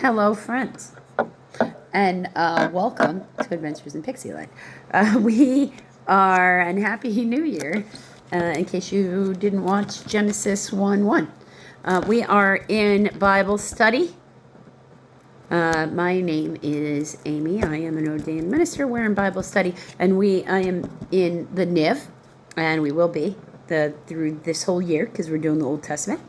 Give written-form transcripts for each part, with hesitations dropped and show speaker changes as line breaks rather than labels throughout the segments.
Hello, friends, and welcome to Adventures in Pixie Land. And Happy New Year, in case you didn't watch Genesis 1:1. We are in Bible study. My name is Amy. I am an ordained minister. We're in Bible study, and I am in the NIV, and we will be through this whole year because we're doing the Old Testament.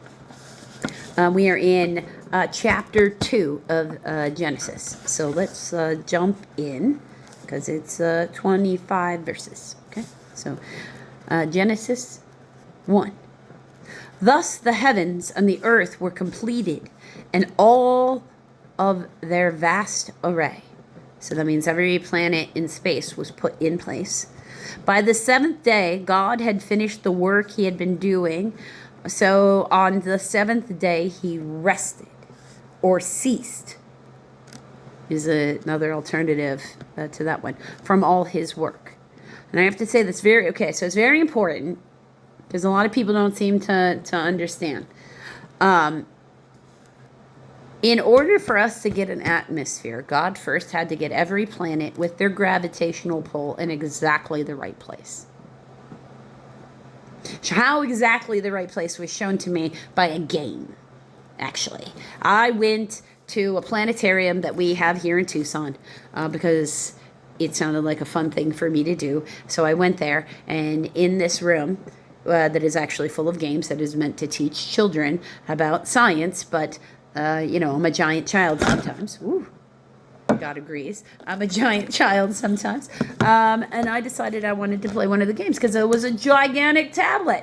We are in chapter 2 of Genesis. So let's jump in because it's 25 verses. Okay, so Genesis 1. Thus the heavens and the earth were completed, and all of their vast array. So that means every planet in space was put in place. By the seventh day, God had finished the work he had been doing. So on the seventh day, he rested or ceased, is another alternative to that one, from all his work. And I have to say that's so it's very important because a lot of people don't seem to understand. In order for us to get an atmosphere, God first had to get every planet with their gravitational pull in exactly the right place. How exactly the right place was shown to me by a game, actually. I went to a planetarium that we have here in Tucson because it sounded like a fun thing for me to do. So I went there, and in this room that is actually full of games that is meant to teach children about science, but, I'm a giant child sometimes. Ooh. God agrees. I'm a giant child sometimes. And I decided I wanted to play one of the games because it was a gigantic tablet.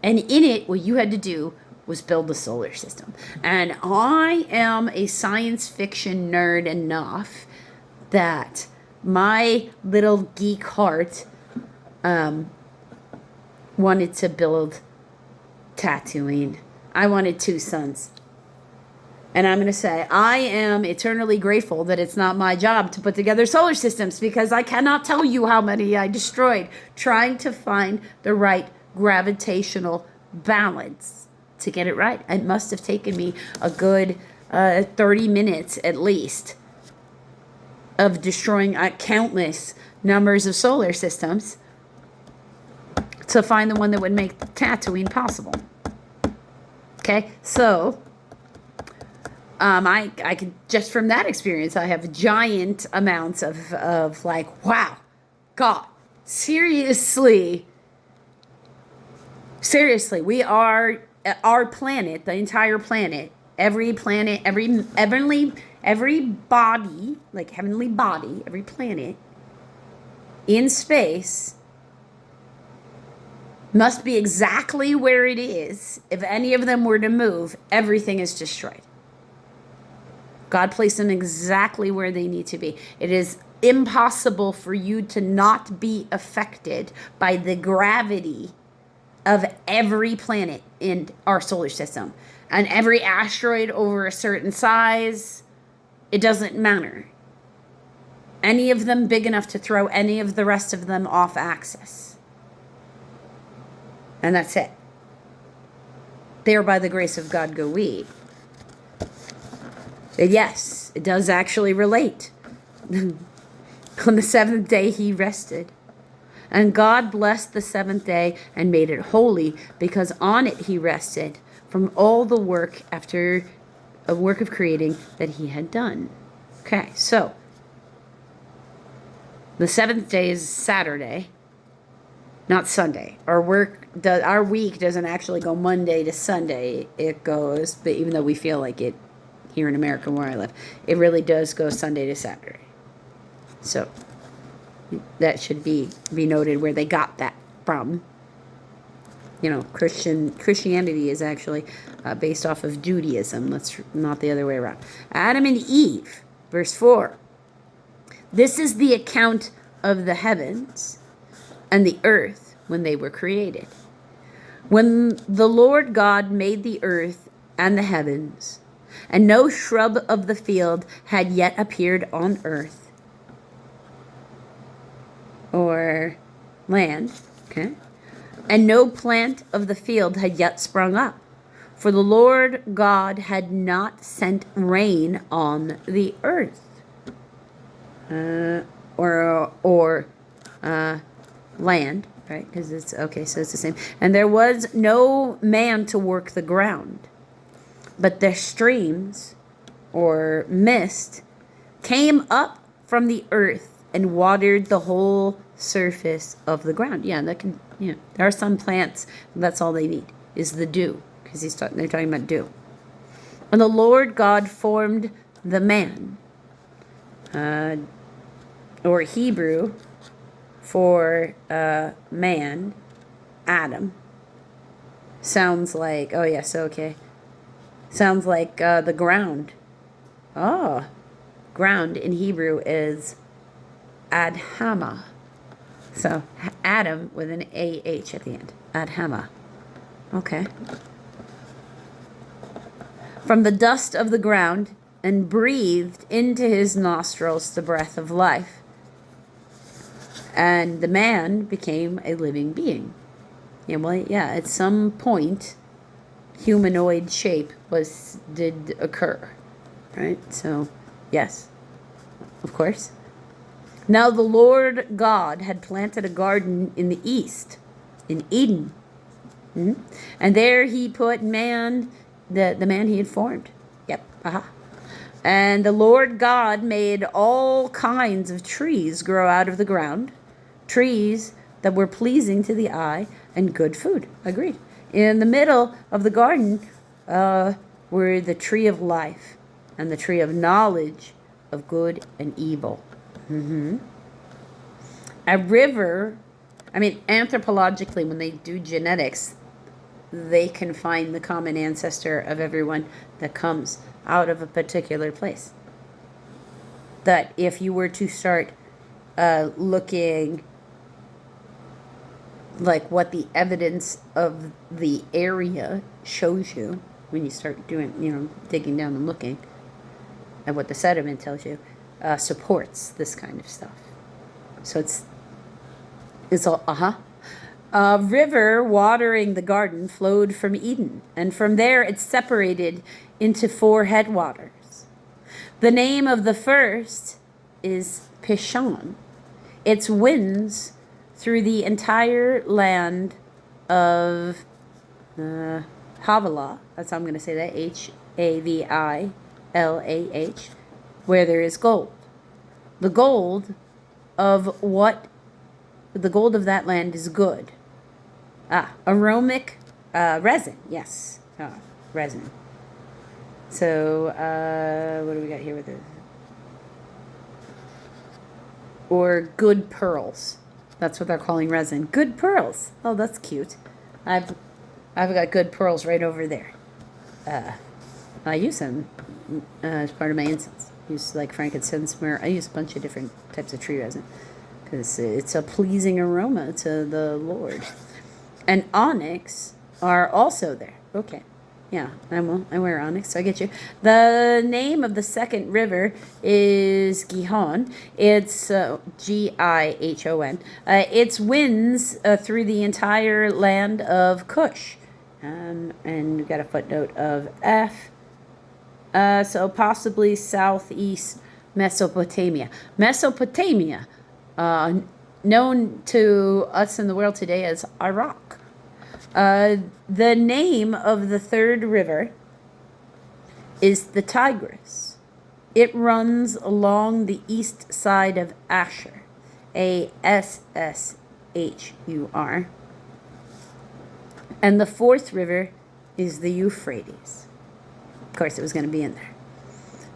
And in it, what you had to do was build the solar system. And I am a science fiction nerd enough that my little geek heart wanted to build Tatooine. I wanted 2 suns. And I'm going to say, I am eternally grateful that it's not my job to put together solar systems because I cannot tell you how many I destroyed trying to find the right gravitational balance to get it right. It must have taken me a good 30 minutes at least of destroying countless numbers of solar systems to find the one that would make Tatooine possible. Okay, so I could, just from that experience, I have giant amounts of like, wow, God, seriously, we are, our planet, the entire planet, every planet, every body, like heavenly body, every planet in space must be exactly where it is. If any of them were to move, everything is destroyed. God placed them exactly where they need to be. It is impossible for you to not be affected by the gravity of every planet in our solar system. And every asteroid over a certain size, it doesn't matter. Any of them big enough to throw any of the rest of them off axis. And that's it. There by the grace of God go we. Yes, it does actually relate. On the seventh day he rested. And God blessed the seventh day and made it holy because on it he rested from all the work after a work of creating that he had done. Okay, so the seventh day is Saturday, not Sunday. Our week doesn't actually go Monday to Sunday. It goes, but even though we feel like it here in America where I live, it really does go Sunday to Saturday. So that should be noted where they got that from. Christianity is actually based off of Judaism. That's not the other way around. Adam and Eve, verse 4. This is the account of the heavens and the earth when they were created. When the Lord God made the earth and the heavens, and no shrub of the field had yet appeared on earth or land, okay? And no plant of the field had yet sprung up, For the Lord God had not sent rain on the earth, or land, right? Because it's okay, so it's the same. And there was no man to work the ground, but the streams, or mist, came up from the earth and watered the whole surface of the ground. Yeah, that can. Yeah, there are some plants that's all they need is the dew, because they're talking about dew. And the Lord God formed the man, or Hebrew for man, Adam. Sounds like, oh yes, okay. Sounds like the ground. Oh, ground in Hebrew is Adhama. So Adam with an AH at the end. Adhama. Okay. From the dust of the ground, and breathed into his nostrils the breath of life. And the man became a living being. Yeah, well, yeah, at some point, humanoid shape did occur. Right? So, yes, of course. Now the Lord God had planted a garden in the east, in Eden. Mm-hmm. And there he put man, the man he had formed. Yep. Aha. And the Lord God made all kinds of trees grow out of the ground, trees that were pleasing to the eye and good food. Agreed. In the middle of the garden were the tree of life and the tree of knowledge of good and evil. Mm-hmm. A river, anthropologically, when they do genetics, they can find the common ancestor of everyone that comes out of a particular place. That if you were to start looking like what the evidence of the area shows you, when you start doing, digging down and looking at what the sediment tells you, supports this kind of stuff. So it's all, A river watering the garden flowed from Eden, and from there it separated into 4 headwaters. The name of the first is Pishon. Its winds through the entire land of Havilah, that's how I'm going to say that, Havilah, where there is gold. The gold of that land is good. Aromatic resin, yes. Resin. So, what do we got here with it? Or good pearls. That's what they're calling resin. Good pearls. Oh, that's cute. I've got good pearls right over there. I use them as part of my incense. I use like frankincense, myrrh. I use a bunch of different types of tree resin because it's a pleasing aroma to the Lord. And onyx are also there. Okay. Yeah, I wear onyx, so I get you. The name of the second river is Gihon. It's Gihon. Its winds through the entire land of Cush. And we got a footnote of F. So possibly southeast Mesopotamia. Mesopotamia, known to us in the world today as Iraq. The name of the third river is the Tigris. It runs along the east side of Asshur, Asshur. And the fourth river is the Euphrates. Of course, it was going to be in there.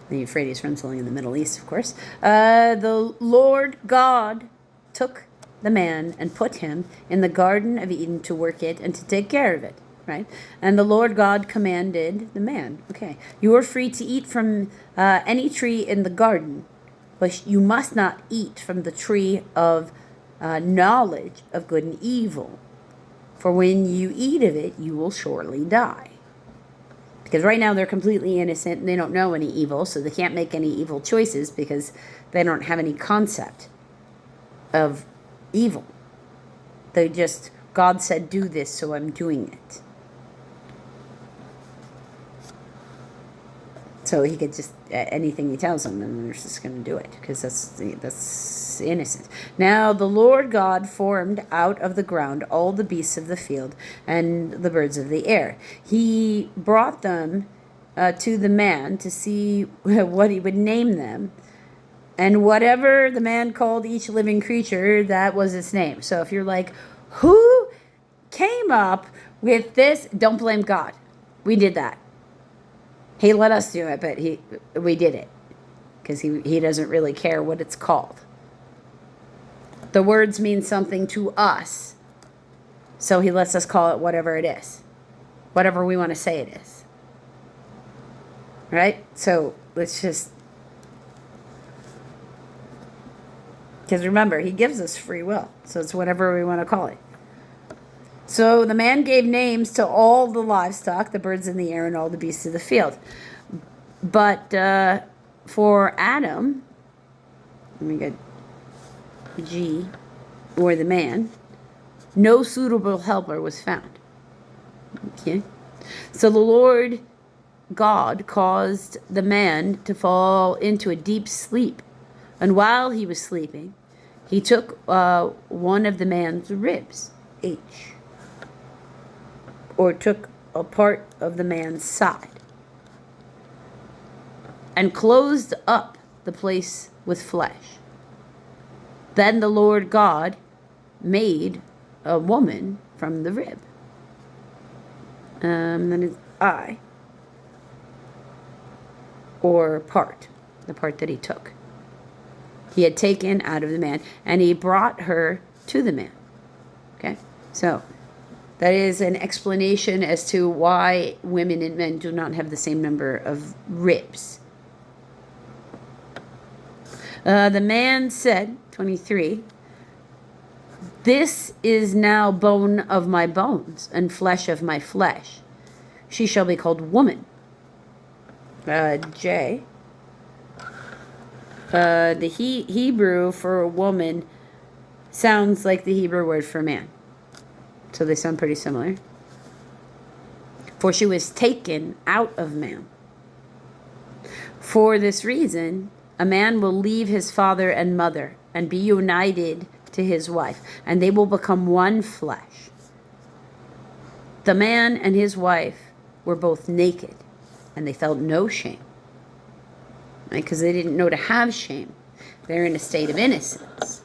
The Euphrates runs along in the Middle East, of course. The Lord God took the man and put him in the Garden of Eden to work it and to take care of it, right? And the Lord God commanded the man, okay, you are free to eat from any tree in the garden, but you must not eat from the tree of knowledge of good and evil. For when you eat of it, you will surely die. Because right now they're completely innocent and they don't know any evil, so they can't make any evil choices because they don't have any concept of evil. They just, God said do this, so I'm doing it. So he could just, anything he tells them, and they're just going to do it, because that's innocent. Now the Lord God formed out of the ground all the beasts of the field and the birds of the air. He brought them to the man to see what he would name them. And whatever the man called each living creature, that was its name. So if you're like, who came up with this? Don't blame God. We did that. He let us do it, but we did it. Because he doesn't really care what it's called. The words mean something to us. So he lets us call it whatever it is. Whatever we want to say it is. Right? So let's just... Because remember, he gives us free will. So it's whatever we want to call it. So the man gave names to all the livestock, the birds in the air, and all the beasts of the field. But for Adam, let me get G, or the man, no suitable helper was found. Okay. So the Lord God caused the man to fall into a deep sleep. And while he was sleeping, he took one of the man's ribs, H, or took a part of the man's side, and closed up the place with flesh. Then the Lord God made a woman from the rib. Then it's I, or part, the part that he took. He had taken out of the man, and he brought her to the man. Okay? So, that is an explanation as to why women and men do not have the same number of ribs. The man said, 23, "This is now bone of my bones and flesh of my flesh. She shall be called woman." J. The Hebrew for a woman sounds like the Hebrew word for man. So they sound pretty similar. For she was taken out of man. For this reason, a man will leave his father and mother and be united to his wife, and they will become one flesh. The man and his wife were both naked, and they felt no shame. Right? Because they didn't know to have shame. They're in a state of innocence.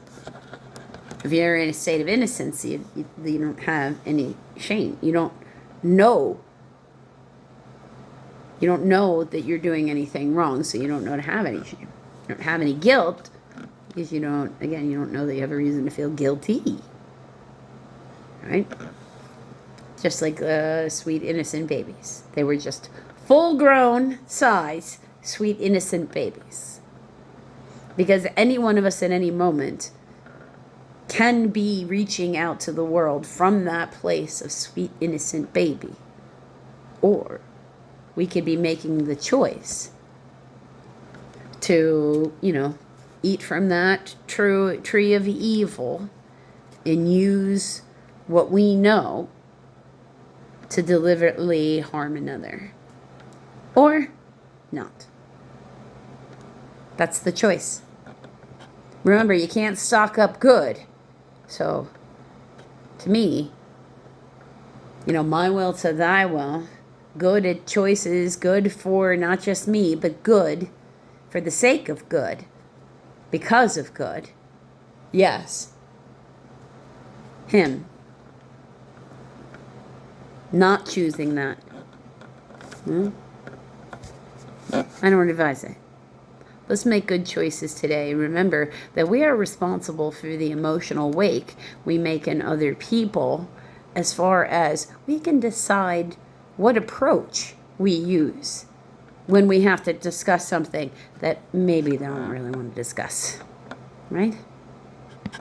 If you're in a state of innocence, you don't have any shame. You don't know. You don't know that you're doing anything wrong, so you don't know to have any shame. You don't have any guilt, because you don't know that you have a reason to feel guilty. Right? Just like sweet innocent babies. They were just full-grown size, sweet innocent babies. Because any one of us at any moment can be reaching out to the world from that place of sweet innocent baby. Or we could be making the choice to, eat from that tree of evil and use what we know to deliberately harm another. Or not. That's the choice. Remember, you can't stock up good. So, to me, my will to thy will, good at choices, good for not just me, but good for the sake of good, because of good. Yes. Him. Not choosing that. I don't advise it. Let's make good choices today. Remember that we are responsible for the emotional wake we make in other people, as far as we can decide what approach we use when we have to discuss something that maybe they don't really want to discuss. Right?